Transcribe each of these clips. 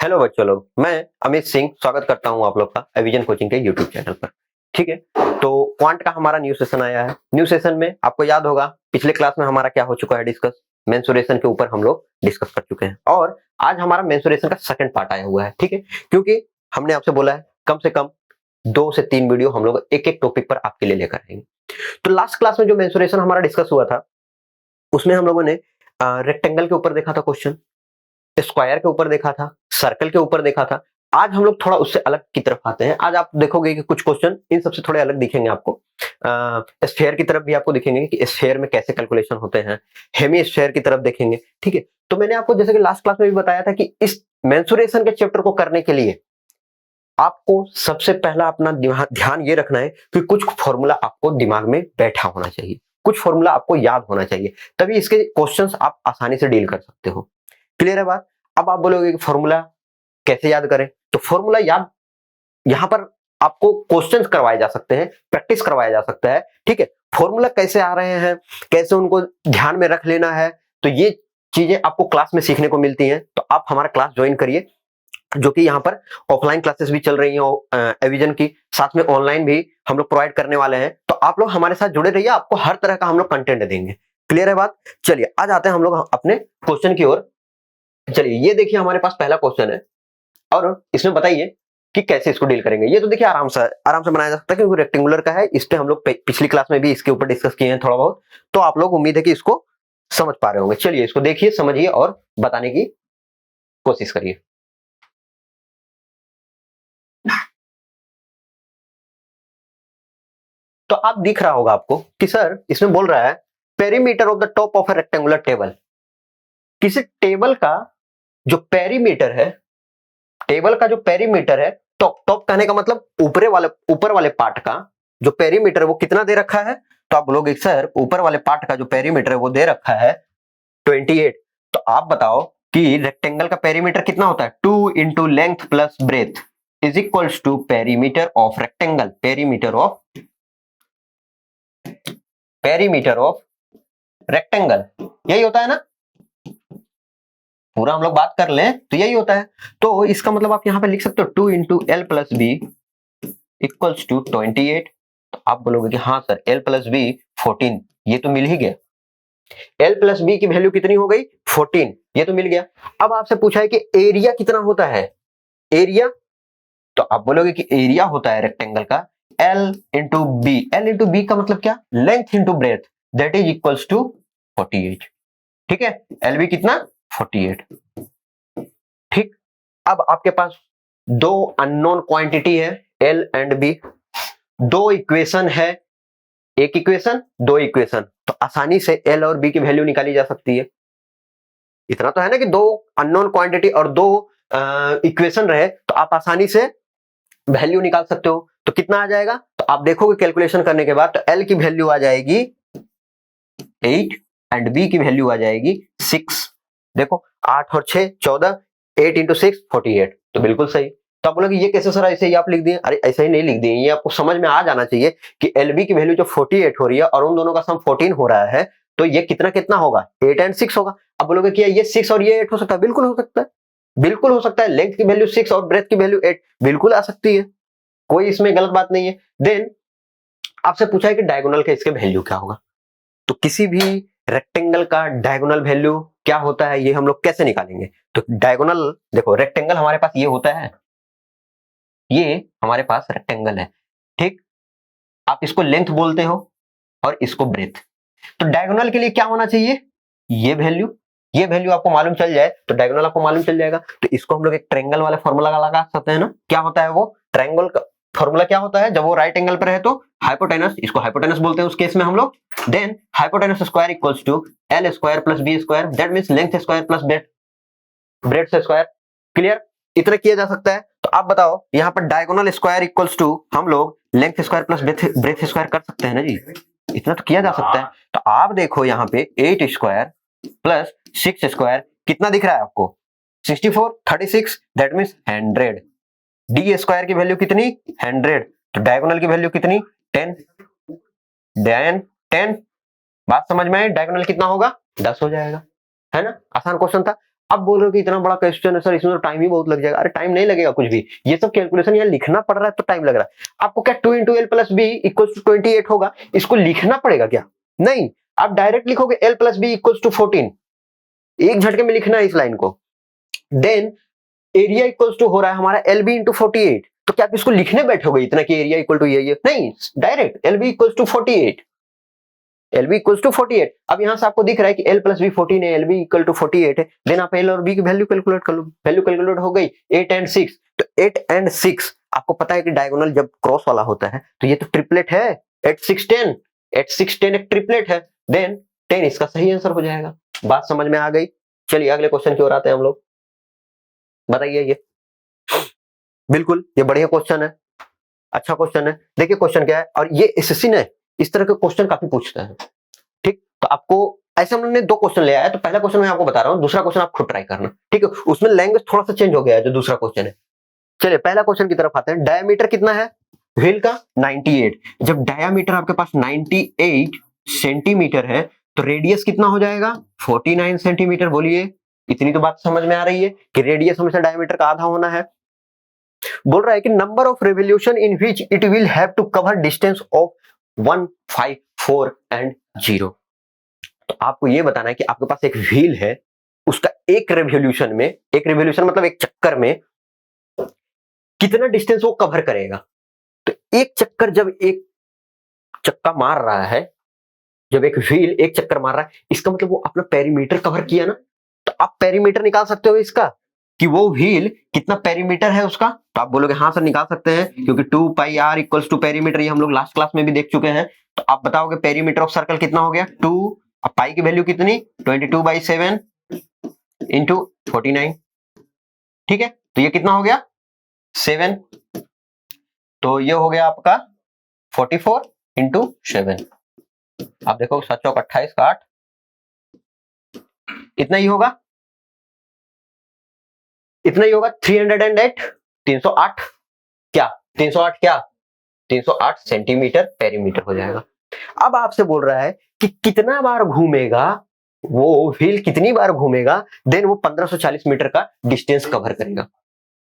Hello बच्चों लोग, मैं अमित सिंह स्वागत करता हूं आप लोग का एविजन कोचिंग के यूट्यूब चैनल पर। ठीक है, तो क्वांट का हमारा न्यू सेशन आया है। न्यू सेशन में आपको याद होगा पिछले क्लास में हमारा क्या हो चुका है डिस्कस, मेंसुरेशन के ऊपर हम लोग डिस्कस कर चुके हैं और आज हमारा मेंसुरेशन का सेकंड पार्ट आया हुआ है। ठीक है, क्योंकि हमने आपसे बोला है कम से कम 2 से 3 वीडियो हम लोग एक एक टॉपिक पर आपके लिए लेकर आएंगे। तो लास्ट क्लास में जो मेंसुरेशन हमारा डिस्कस हुआ था उसमें हम लोगों ने रेक्टेंगल के ऊपर देखा था क्वेश्चन, स्क्वायर के ऊपर देखा था, सर्कल के ऊपर देखा था। आज हम लोग थोड़ा उससे अलग की तरफ आते हैं। आज आप देखोगे कि कुछ क्वेश्चन इन सबसे थोड़े अलग दिखेंगे आपको। स्फेयर की तरफ भी आपको दिखेंगे कि स्फेयर में कैसे कैलकुलेशन होते हैं, हेमी स्फेयर की तरफ देखेंगे। ठीक है, तो मैंने आपको जैसे कि लास्ट क्लास में भी बताया था कि इस मेंसुरेशन के चैप्टर को करने के लिए आपको सबसे पहला अपना ध्यान ये रखना है कि कुछ फॉर्मूला आपको दिमाग में बैठा होना चाहिए, कुछ फॉर्मूला आपको याद होना चाहिए, तभी इसके क्वेश्चंस आप आसानी से डील कर सकते हो। क्लियर है बात? अब आप बोलोगे कि फॉर्मूला कैसे याद करें, तो फॉर्मूला याद यहां पर आपको क्वेश्चंस करवाए जा सकते हैं, प्रैक्टिस करवाया जा सकता है। ठीक है, फॉर्मूला कैसे आ रहे हैं, कैसे उनको ध्यान में रख लेना है, तो ये चीजें आपको क्लास में सीखने को मिलती हैं। तो आप हमारा क्लास ज्वाइन करिए, जो कि यहाँ पर ऑफलाइन क्लासेस भी चल रही हैं एविजन की, साथ में ऑनलाइन भी हम लोग प्रोवाइड करने वाले हैं। तो आप लोग हमारे साथ जुड़े रहिए, आपको हर तरह का हम लोग कंटेंट देंगे। क्लियर है बात? चलिए आज आते हैं हम लोग अपने क्वेश्चन की ओर। चलिए ये देखिए हमारे पास पहला क्वेश्चन है और इसमें बताइए कि कैसे इसको डील करेंगे। ये तो देखिए आराम से बनाया जा सकता है क्योंकि रेक्टेंगुलर का है। इस पे हम लोग पिछली क्लास में भी इसके ऊपर डिस्कस किए हैं थोड़ा बहुत, तो आप लोग उम्मीद है कि इसको समझ पा रहे होंगे। चलिए इसको देखिए, समझिए और बताने की कोशिश करिए। तो आप दिख रहा होगा आपको कि सर इसमें बोल रहा है perimeter of the top of A rectangular table. किसी टेबल का जो पेरीमीटर है, टेबल का जो पेरीमीटर है, टॉप टॉप कहने का मतलब ऊपर वाले पार्ट का जो पेरीमीटर है वो कितना दे रखा है। तो आप बोलोगे सर ऊपर वाले पार्ट का जो पेरीमीटर है वो दे रखा है 28। तो आप बताओ कि रेक्टेंगल का पेरीमीटर कितना होता है, 2 into length plus breadth is equals to perimeter of rectangle. Perimeter of rectangle यही होता है ना, पूरा हम लोग बात कर लें तो यही होता है। तो इसका मतलब आप यहां पे लिख सकते हो 2 into L plus B equals to 28। तो आप बोलोगे कि हाँ सर एल प्लस बी 14, ये तो मिल ही गया। एल प्लस बी की वैल्यू कितनी हो गई 14, ये तो मिल गया। अब आपसे पूछा है कि एरिया कितना होता है, एरिया, तो आप बोलोगे कि एरिया होता है रेक्टेंगल का L into B. L into B का मतलब क्या, length into breadth, that is equals to 48। ठीक है, एल बी कितना 48। ठीक, अब आपके पास दो अननोन क्वांटिटी है एल एंड बी, दो इक्वेशन है, एक इक्वेशन दो इक्वेशन, तो आसानी से एल और बी की वैल्यू निकाली जा सकती है। इतना तो है ना कि दो अननोन क्वांटिटी और दो इक्वेशन रहे तो आप आसानी से वैल्यू निकाल सकते हो। तो कितना आ जाएगा, तो आप देखोगे कैलकुलेशन करने के बाद तो एल की वैल्यू आ जाएगी 8 एंड बी की वैल्यू आ जाएगी 6। देखो 8 और 6 14, 8 इंटू 6 48, तो बिल्कुल सही। तो आप बोलोगे ये कैसे सर ऐसे ही आप लिख दिए, अरे ऐसे ही नहीं लिख दिए, ये आपको समझ में आ जाना चाहिए कि एलबी की वैल्यू जो 48 हो रही है और उन दोनों का सम 14 हो रहा है, तो ये कितना कितना होगा 8 एंड 6 होगा। अब बोलोगे कि ये 6 और ये 8 हो सकता है, बिल्कुल हो सकता है, बिल्कुल हो सकता है। लेंथ की वैल्यू 6 और ब्रेथ की वैल्यू 8 बिल्कुल आ सकती है, कोई इसमें गलत बात नहीं है। देन आपसे पूछा है कि डायगोनल का इसके वैल्यू क्या होगा। तो किसी भी रेक्टेंगल का डायगोनल वैल्यू क्या होता है ये हम लोग कैसे निकालेंगे। तो डायगोनल देखो, रेक्टेंगल हमारे पास ये होता है, ये हमारे पास रेक्टेंगल है। ठीक, आप इसको लेंथ बोलते हो और इसको ब्रेथ। तो डायगोनल के लिए क्या होना चाहिए, ये वैल्यू आपको मालूम चल जाए तो डायगोनल आपको मालूम चल जाएगा। तो इसको हम लोग एक ट्रायंगल वाला फॉर्मूला लगा सकते हैं ना। क्या होता है वो ट्रायंगल का फॉर्मूला, क्या होता है जब वो राइट एंगल पर है तो हाइपोटेनस, इसको हाइपोटेनस बोलते हैं उस केस में हम लोग। Then hypotenuse square equals to L square plus B square, that means length square plus breadth square. Clear, इतना किया जा सकता है। तो आप बताओ यहाँ पर डायगोनल स्क्वायर इक्वल्स टू हम लोग length square plus breadth square कर सकते हैं ना जी, इतना तो किया जा सकता है। तो आप देखो यहाँ पे 8 स्क्वायर प्लस 6 स्क्वायर कितना दिख रहा है आपको 64, 36, दैट मींस 100। डी स्क्वायर की वैल्यू कितनी 100, तो डायगोनल की वैल्यू कितनी 10, देन 10। बात समझ में आई, डायगोनल कितना होगा 10 हो जाएगा, है ना, आसान क्वेश्चन था। अब बोल रहे हो कि इतना बड़ा क्वेश्चन है सर, इसमें तो टाइम ही बहुत लग जाएगा। अरे टाइम नहीं लगेगा कुछ भी, ये सब कैलकुलेशन यहाँ लिखना पड़ रहा है तो टाइम लग रहा है। आपको क्या 2 into L plus B equal to 28 होगा, इसको लिखना पड़ेगा क्या? नहीं, आप डायरेक्ट लिखोगे L plus B equal to 14, एक झटके में लिखना है इस लाइन को। देन एरिया इक्वल टू हो रहा है हमारा एल बी इंटू 48, तो क्या आप इसको लिखने बैठोगे इतना कि एरिया इक्वल टू ये? नहीं, direct L B equal to 48, L B equal to 48। अब यहां से आपको दिख रहा है कि एल प्लस बी 14 है, एल बी इक्वल टू 48 है। देन आप एल और बी की वैल्यू कैलकुलेट कर लो, वैल्यू कैलकुलेट हो गई 8 एंड 6। तो 8 एंड 6 आपको पता है कि डायगोनल जब क्रॉस वाला होता है तो ये तो ट्रिपलेट है, 8 6 10, 8 6 10 एक ट्रिपलेट है। देन 10 इसका सही आंसर हो जाएगा। बात समझ में आ गई? चलिए अगले क्वेश्चन की ओर आते हैं हम लोग। बताइए, ये बिल्कुल ये बढ़िया क्वेश्चन है, अच्छा क्वेश्चन है। देखिए क्वेश्चन क्या है, और ये एसएससी ने इस तरह के क्वेश्चन काफी पूछता है। ठीक, तो आपको ऐसे हमने 2 क्वेश्चन ले आया, तो पहला क्वेश्चन मैं आपको बता रहा हूं, दूसरा क्वेश्चन आप खुद ट्राई करना। ठीक है, उसमें लैंग्वेज थोड़ा सा चेंज हो गया है जो दूसरा क्वेश्चन है। चलिए पहला क्वेश्चन की तरफ आते हैं। डायमीटर कितना है व्हील का? 98। जब डायमीटर आपके पास 98 सेंटीमीटर है तो रेडियस कितना हो जाएगा? 49 सेंटीमीटर। बोलिए, इतनी तो बात समझ में आ रही है कि रेडियस हमेशा डायमीटर का आधा होना है। बोल रहा है कि number of revolution in which it will have to cover distance of 1 5 4 and 0। तो आपको यह बताना है कि आपके पास एक व्हील है, उसका एक रेवोल्यूशन में, एक रेवोल्यूशन मतलब एक चक्कर में कितना डिस्टेंस वो कवर करेगा। तो एक चक्कर, जब एक चक्का मार रहा है, जब एक व्हील एक चक्कर मार रहा है, इसका मतलब वो अपना पेरीमीटर कवर किया ना। तो आप पेरीमीटर निकाल सकते हो इसका कि वो व्हील कितना पेरीमीटर है उसका। तो आप बोलोगे हाँ सर निकाल सकते हैं, क्योंकि 2 pi are equals to perimeter, ये हम लोग लास्ट क्लास में भी देख चुके हैं। तो आप बताओगे पेरीमीटर ऑफ सर्कल कितना हो गया? 2। अब पाई की वैल्यू कितनी? 22/7 इंटू 49। ठीक है, तो ये कितना हो गया? 7। तो ये हो गया आपका 44 इंटू 7। आप देखो 7 चौक 28 का 8, इतना ही होगा, इतना ही होगा। 308, 308 क्या? 308 क्या? 308 सेंटीमीटर पेरीमीटर हो जाएगा। अब आपसे बोल रहा है कि कितना बार घूमेगा वो व्हील, कितनी बार घूमेगा, देन वो 1540 मीटर का डिस्टेंस कवर करेगा।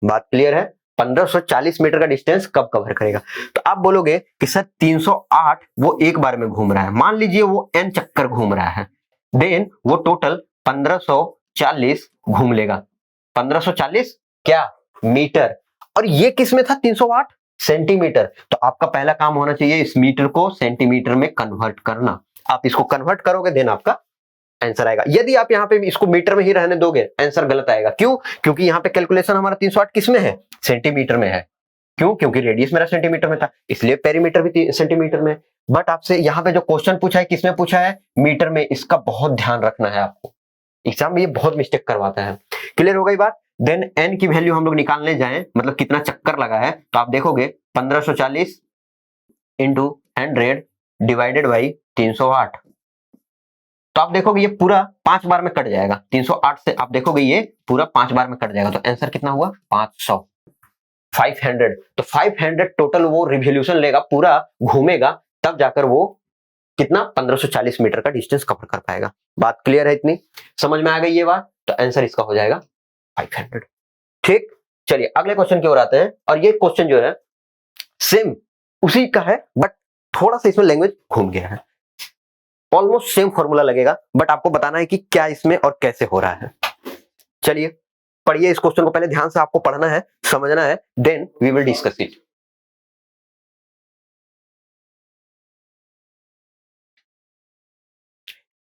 बात क्लियर है? 1540 मीटर का डिस्टेंस कब कवर करेगा? तो आप बोलोगे कि सर 308 वो एक बार में घूम रहा है, मान लीजिए वो n चक्कर घूम रहा है, देन वो टोटल 1540 घूम लेगा। 1540 क्या? मीटर। और ये किस में था? 308 सेंटीमीटर। तो आपका पहला काम होना चाहिए इस मीटर को सेंटीमीटर में कन्वर्ट करना। आप इसको कन्वर्ट करोगे देन आपका आंसर आएगा। यदि आप यहाँ पे इसको मीटर में ही रहने दोगे आंसर गलत आएगा। क्यों? क्योंकि यहाँ पे कैलकुलेशन हमारा 308 किस में है? सेंटीमीटर में है। क्यों? क्योंकि रेडियस मेरा सेंटीमीटर में था, इसलिए पेरीमीटर भी सेंटीमीटर में। बट आपसे यहाँ पे जो क्वेश्चन पूछा है किसमें पूछा है? मीटर में। इसका बहुत ध्यान रखना है आपको, एग्जाम में ये बहुत मिस्टेक करवाता है। क्लियर हो गई बात? देन एन की वैल्यू हम लोग निकालने जाए, मतलब कितना चक्कर लगा है, तो आप देखोगे 1540 इंटू 100 डिवाइडेड बाई 308। तो आप देखोगे ये पूरा 5 बार में कट जाएगा। 308 से आप देखोगे ये पूरा 5 बार में कट जाएगा। तो आंसर कितना हुआ? 500, 500। तो 500 टोटल वो रिवोल्यूशन लेगा, पूरा घूमेगा, तब जाकर वो कितना? 1540 मीटर का डिस्टेंस कवर कर पाएगा। बात क्लियर है? इतनी समझ में आ गई ये बात? तो आंसर इसका हो जाएगा 500। ठीक, चलिए अगले क्वेश्चन की ओर आते हैं। और ये क्वेश्चन जो है सेम उसी का है, बट थोड़ा सा इसमें लैंग्वेज घूम गया है। ऑलमोस्ट सेम फॉर्मूला लगेगा, बट आपको बताना है कि क्या इसमें और कैसे हो रहा है। चलिए पढ़िए इस क्वेश्चन को, पहले ध्यान से आपको पढ़ना है, समझना है, then we will discuss it.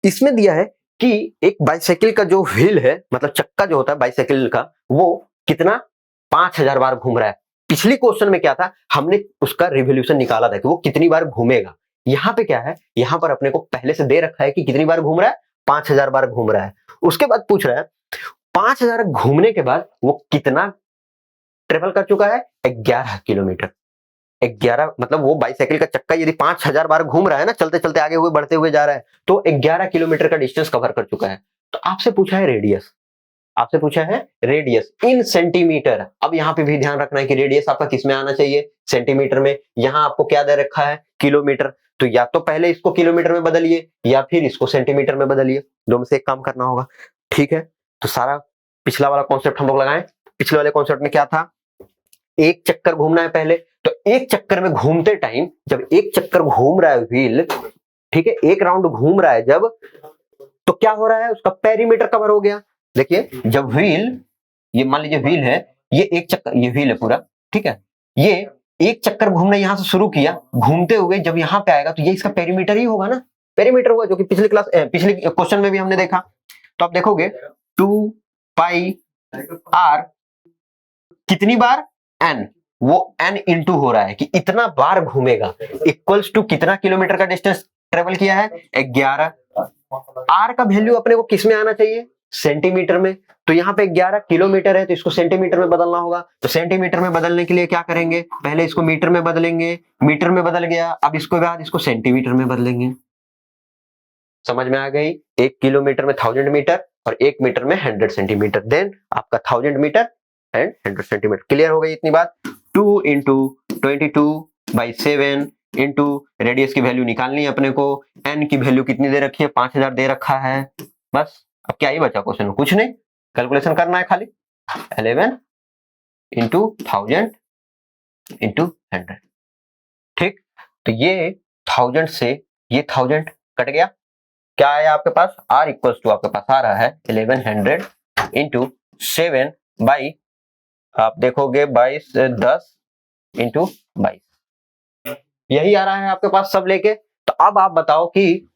इसमें दिया है कि एक बाइसाइकिल का जो व्हील है, मतलब चक्का जो होता है बाइसाइकिल का, वो कितना 5000 बार घूम रहा है। पिछली क्वेश्चन में क्या था? हमने उसका रिवोल्यूशन निकाला था कि वो कितनी बार घूमेगा। यहां पे क्या है? यहां पर अपने को पहले से दे रखा है कि कितनी बार घूम रहा है? 5000 बार घूम रहा है। उसके बाद पूछ रहा है 5000 घूमने के बाद वो कितना ट्रेवल कर चुका है? 11 किलोमीटर। 11 मतलब वो बाइसाइकिल का चक्का यदि 5000 बार घूम रहा है ना, चलते चलते आगे हुए बढ़ते हुए जा रहा है, तो 11 किलोमीटर का डिस्टेंस कवर कर चुका है। तो आपसे पूछा है रेडियस, आपसे पूछा है रेडियस इन सेंटीमीटर। अब यहाँ पे भी ध्यान रखना है कि रेडियस आपका किस में आना चाहिए? सेंटीमीटर में। यहाँ आपको क्या दे रखा है? किलोमीटर। तो या तो पहले इसको किलोमीटर में बदलिए या फिर इसको सेंटीमीटर में बदलिए, दो में से एक काम करना होगा। ठीक है, तो सारा पिछला वाला कॉन्सेप्ट हम लोग लगाएं। पिछले वाले कॉन्सेप्ट में क्या था, एक चक्कर घूमना है पहले, तो एक चक्कर में घूमते टाइम जब एक चक्कर घूम रहा है व्हील, ठीक है, एक राउंड घूम रहा है जब, तो क्या हो रहा है, उसका पेरीमीटर कवर हो गया। देखिए जब व्हील, ये मान लीजिए व्हील है, ये एक चक्कर, ये व्हील है पूरा, ठीक है, ये एक चक्कर घूमना यहां से शुरू किया, घूमते हुए जब यहां पे आएगा तो ये इसका पेरीमीटर ही होगा ना, पेरीमीटर हुआ, जो कि पिछली क्वेश्चन में भी हमने देखा। तो आप देखोगे 2 पाई आर कितनी बार, एन, वो एन इंटू हो रहा है कि इतना बार घूमेगा, इक्वल्स टू कितना किलोमीटर का डिस्टेंस ट्रेवल किया है, 11। आर का वैल्यू अपने को किस में आना चाहिए, सेंटीमीटर में, तो यहाँ पे 11 किलोमीटर है तो इसको सेंटीमीटर में बदलना होगा। तो सेंटीमीटर में बदलने के लिए क्या करेंगे, पहले इसको मीटर में बदलेंगे, मीटर में बदल गया, अब इसको बाद इसको सेंटीमीटर में बदलेंगे। समझ में आ गई, 1 किलोमीटर में 1000 मीटर और 1 मीटर में 100 सेंटीमीटर, देन आपका 1000 मीटर एंड 100 सेंटीमीटर। क्लियर हो गई इतनी बात। 2 इंटू 22/7 इंटू रेडियस की वैल्यू निकालनी है अपने को, एन की वैल्यू कितनी दे रखी है, 5000 दे रखा है। बस अब क्या ही बचा क्वेश्चन में, कुछ नहीं, कैलकुलेशन करना है खाली, 11 इंटू 1000 इंटू 100, ठीक। तो ये 1000 से ये 1000 कट गया, क्या आया आपके पास, आर इक्वल्स टू आपके पास आ रहा है 1100 इंटू 7 बाई, आप देखोगे 22 10 इंटू 22, यही आ रहा है आपके पास सब लेके। तो अब आप बताओ कि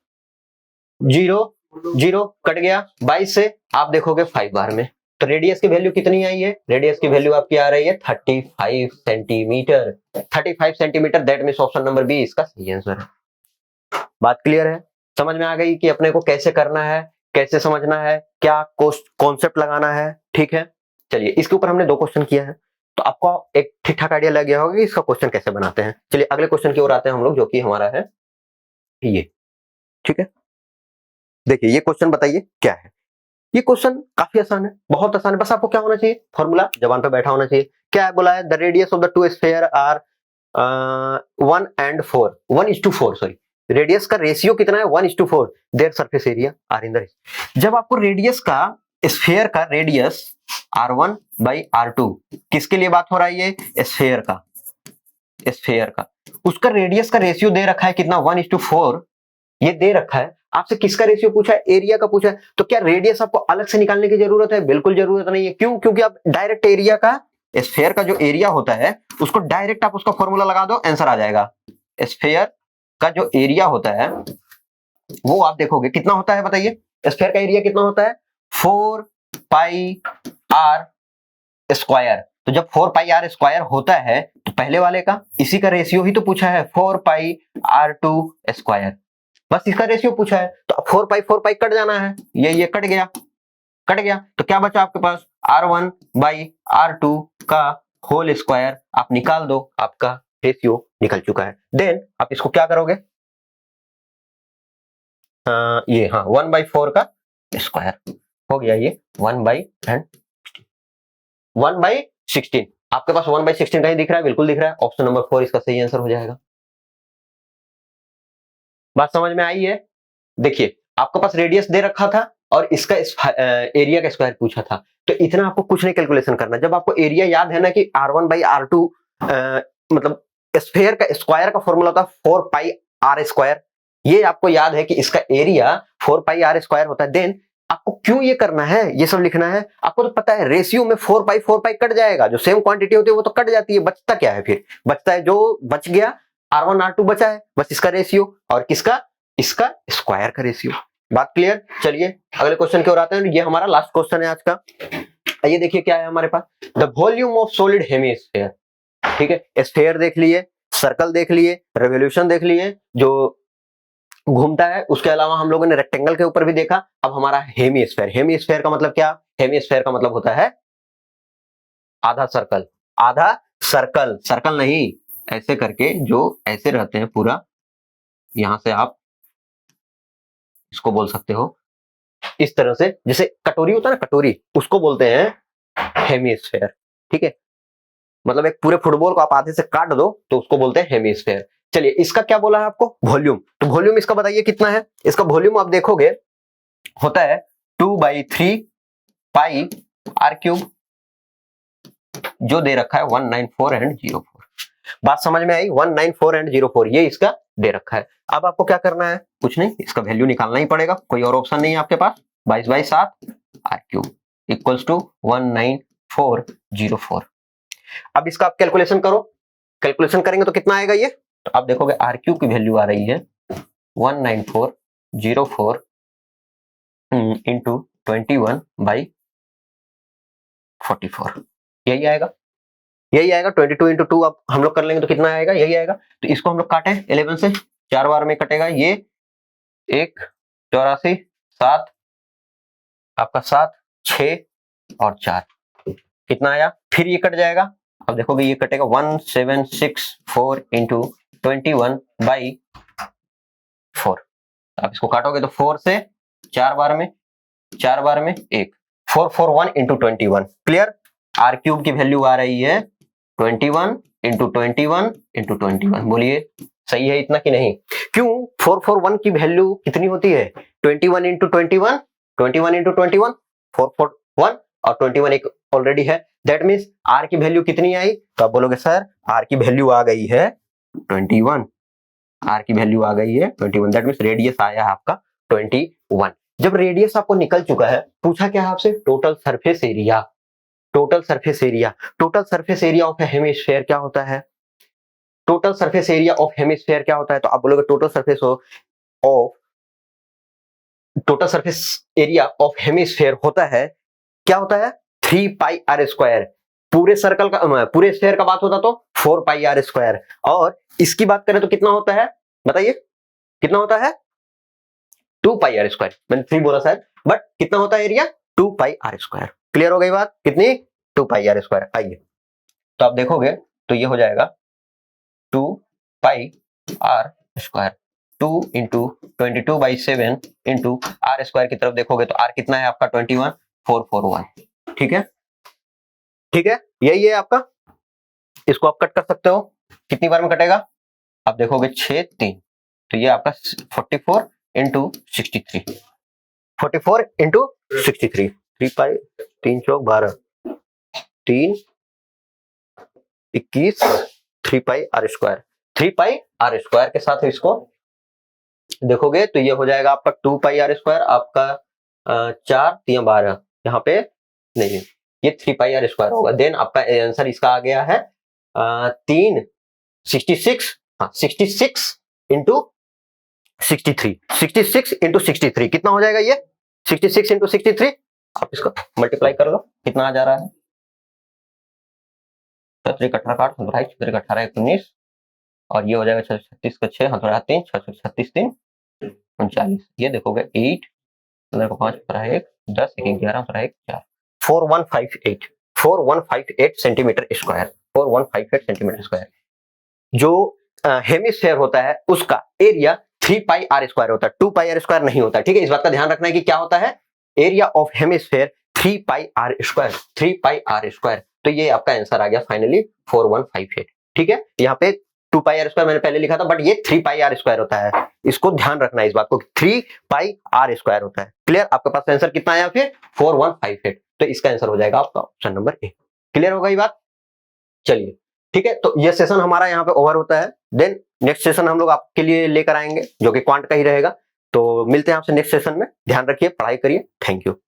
0 0 कट गया, 22 से आप देखोगे 5 बार में, तो रेडियस की वैल्यू कितनी आई है, रेडियस की वैल्यू आपकी आ रही है 35 centimetre, 35 centimetre, that means option number B इसका सही आंसर है। बात क्लियर है, समझ में आ गई कि अपने को कैसे करना है, कैसे समझना है, क्या कॉन्सेप्ट लगाना है, ठीक है। चलिए इसके ऊपर हमने 2 क्वेश्चन किया है, तो आपको एक ठीक ठाक आइडिया लग गया होगा कि इसका क्वेश्चन कैसे बनाते हैं। चलिए अगले क्वेश्चन की ओर आते हैं हम लोग, जो कि हमारा है ये, ठीक है। देखिए ये क्वेश्चन बताइए क्या है, ये क्वेश्चन काफी आसान है, बहुत आसान है, बस आपको क्या होना चाहिए, फॉर्मूला जबान पे बैठा होना चाहिए। क्या है बोला है, the radius of the two sphere are 1 and 4, 1:4, sorry, radius का रेशियो कितना है, 1:4, their surface area are in the ratio. जब आपको रेडियस का, स्फीयर का रेडियस r1/r2, किसके लिए बात हो रहा है, ये स्फीयर का, स्फीयर का, उसका रेडियस का रेशियो दे रखा है कितना, 1:4, ये दे रखा है। आपसे किसका रेशियो पूछा है, एरिया का पूछा है, तो क्या रेडियस आपको अलग से निकालने की जरूरत है, बिल्कुल जरूरत नहीं है। क्यों, क्योंकि आप डायरेक्ट एरिया का, स्फीयर का जो एरिया होता है उसको डायरेक्ट आप उसका फॉर्मूला लगा दो, आंसर आ जाएगा। स्फीयर का जो एरिया होता है वो आप देखोगे कितना होता है, बताइए, स्फीयर का एरिया कितना होता है, 4 पाई आर स्क्वायर। तो जब 4 पाई आर स्क्वायर होता है तो पहले वाले का इसी का रेशियो ही तो पूछा है, 4 पाई r2 स्क्वायर, बस इसका रेशियो पूछा है। तो 4 पाई कट जाना है, ये कट गया, कट गया, तो क्या बचा आपके पास, r1/r2 का होल स्क्वायर, आप निकाल दो, आपका रेशियो निकल चुका है। देन आप इसको क्या करोगे, ये हाँ 1/4 का स्क्वायर हो गया, ये 1/16, आपके पास 1/16 कहीं दिख रहा है, बिल्कुल दिख रहा है, ऑप्शन नंबर 4 इसका सही आंसर हो जाएगा। बात समझ में आई है। देखिए आपके पास रेडियस दे रखा था और इसका एरिया का स्क्वायर पूछा था, तो इतना आपको कुछ नहीं कैलकुलेशन करना। जब आपको एरिया याद है ना कि r1/r2 मतलब स्फीयर का स्क्वायर का फॉर्मूला होता है 4 पाई आर स्क्वायर, ये आपको याद है कि इसका एरिया 4 पाई आर स्क्वायर होता है। देन आपको क्यों ये करना है, ये सब लिखना है, आपको तो पता है रेशियो में 4 पाई कट जाएगा, जो सेम क्वांटिटी होती है वो तो कट जाती है, बचता क्या है, फिर बचता है जो बच गया, r1/r2 बचा है, बस इसका रेशियो और किसका, इसका स्क्वायर का रेशियो। बात क्लियर। चलिए अगले क्वेश्चन की ओर आते हैं, ये हमारा लास्ट क्वेश्चन है आज का। ये देखिए क्या है हमारे पास, the volume of solid hemisphere, ठीक है, स्फीयर देख लिए, सर्कल देख लिए, रेवोल्यूशन देख लिए जो घूमता है, उसके अलावा हम लोगों ने रेक्टेंगल के ऊपर भी देखा। अब हमारा हेमिस्फीयर, हेमिस्फीयर का मतलब क्या, हेमिस्फीयर का मतलब होता है आधा सर्कल, आधा सर्कल, सर्कल नहीं, ऐसे करके जो ऐसे रहते हैं पूरा, यहां से आप इसको बोल सकते हो इस तरह से, जैसे कटोरी होता है ना, कटोरी, उसको बोलते हैं हेमिस्फीयर, ठीक है, मतलब एक पूरे फुटबॉल को आप आधे से काट दो तो उसको बोलते हैं हेमिस्फीयर। चलिए इसका क्या बोला है आपको, वॉल्यूम, तो वॉल्यूम इसका बताइए कितना है, इसका वॉल्यूम आप देखोगे होता है 2/3 पाई आर क्यूब जो दे रखा है 194 एंड 04। बात समझ में आई? 194 एंड 04 ये इसका दे रखा है। अब आपको क्या करना है? कुछ नहीं, इसका वैल्यू निकालना ही पड़ेगा, कोई और ऑप्शन नहीं है आपके पास। 22/7 आर क्यूब इक्वल्स टू 19404। अब इसका आप कैलकुलेशन करो, कैलकुलेशन करेंगे तो कितना आएगा ये? तो आप देखोगे आर क्यूब की वैल्यू आ रही है 19404 इंटू 21/44, यही आएगा, यही आएगा। 22 इंटू 2 अब हम लोग कर लेंगे तो कितना आएगा? यही आएगा। तो इसको हम लोग काटे 11 से, 4 बार में कटेगा ये, 1 84 7 आपका 7 6 और 4 कितना आया? फिर ये कट जाएगा। अब देखोगे ये कटेगा 1764 इंटू 21/4। आप इसको काटोगे तो 4 से 4 बार में 1 441 इंटू 21। क्लियर? आर क्यूब की वैल्यू आ रही है 21 इंटू 21 इंटू 21। बोलिए सही है इतना कि नहीं? क्यों? 441 की वैल्यू कितनी होती है? 21 इंटू 21, 21 इंटू 21 441 और 21 एक ऑलरेडी है। दैट मीन्स आर की वैल्यू कितनी आई? तो आप बोलोगे सर आर की वैल्यू आ गई है 21, आर की वैल्यू आ गई है 21। दैट मीन्स रेडियस आया है आपका 21। जब रेडियस आपको निकल चुका है, पूछा क्या है आपसे? Total surface area. Total surface area, total surface area of hemisphere क्या होता है? Total surface area of hemisphere क्या होता है? तो आप बोलोगे total surface area of hemisphere होता है, क्या होता है? 3 पाई आर स्क्वायर। पूरे सर्कल का, पूरे स्फीयर का बात होता तो 4 पाई आर स्क्वायर, और इसकी बात करें तो कितना होता है? बताइए कितना होता है? 2 पाई आर स्क्वायर। मैंने 3 बोला शायद, बट कितना होता है area? 2 pi are square. Clear हो गई बात? कितनी? 2 पाई आर स्क्वायर। आइए तो आप देखोगे तो ये हो जाएगा 2 pi are square, 2 into 22/7 into r square की तरफ देखोगे तो आर कितना है आपका? 21 441। ठीक है, ठीक है, यही है आपका। इसको आप कट कर सकते हो, कितनी बार में कटेगा? आप देखोगे 6 3, तो ये आपका 44 इंटू 63, 44 इंटू 63, 3 पाई 3 चौक 12, 3 21, 3 pi are square, 3 pi are square के साथ इसको देखोगे तो ये हो जाएगा आपका 2 पाई आर स्क्वायर, आपका 4 3 12, यहाँ पे नहीं, ये 3 पाई आर स्क्वायर होगा। देन आपका आंसर इसका आ गया है 66, हाँ 66 इंटू 63, 66 इंटू 63 कितना हो जाएगा? ये 66 इंटू 63, आप इसको मल्टीप्लाई कर लो, कितना आ जा रहा है? 18 18 19, और ये हो जाएगा 36 का 6 3 36 3 39। ये देखोगे 8 15 5 1 10 1 11 1 4 4158 4158 सेंटीमीटर स्क्वायर, 4158 सेंटीमीटर स्क्वायर। जो हेमिस्फीयर होता है उसका एरिया 3 पाई आर स्क्वायर होता है, 2 पाई आर स्क्वायर नहीं होता। ठीक है, इस बात का ध्यान रखना है कि क्या होता है? Area of hemisphere 3 pi are square, 3 pi are square. तो ये आपका आंसर आ गया फाइनली 4158। ठीक है, यहाँ पे 2 पाई आर स्क्वायर मैंने पहले लिखा था, बट ये 3 पाई आर स्क्वायर होता है। इसको ध्यान रखना है इस बात को, 3 पाई आर स्क्वायर होता है। क्लियर? आपके पास आंसर कितना आया फिर? 4158। तो इसका आंसर हो जाएगा आपका ऑप्शन नंबर ए। क्लियर हो गई बात? चलिए ठीक है, तो ये सेशन हमारा यहाँ पे ओवर होता है। देन नेक्स्ट सेशन हम लोग आपके लिए लेकर आएंगे जो कि क्वांट का ही रहेगा। तो मिलते हैं आपसे नेक्स्ट सेशन में। ध्यान रखिए, पढ़ाई करिए। Thank you.